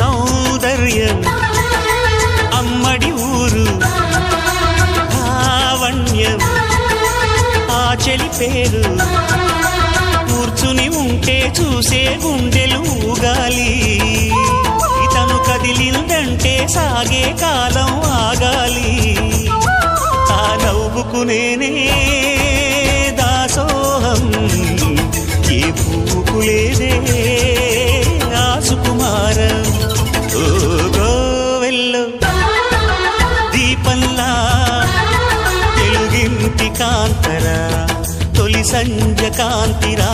సౌందర్యం అమ్మడి ఊరు లావణ్యం ఆ చెలి పేరు కూర్చుని ఉంటే చూసే గుండెలు ఊగాలి ఇతను కదిలిందంటే సాగే కాలం ఆగాలి ఆ నవ్వుకు నేనే దాసోహం ఏ పువ్వుకు లేదే ఆ సుకుమారం ఓ గోవెల్లో దీపంలా తెలుగింటి కాంతరా తొలి సంజ కాంతిరా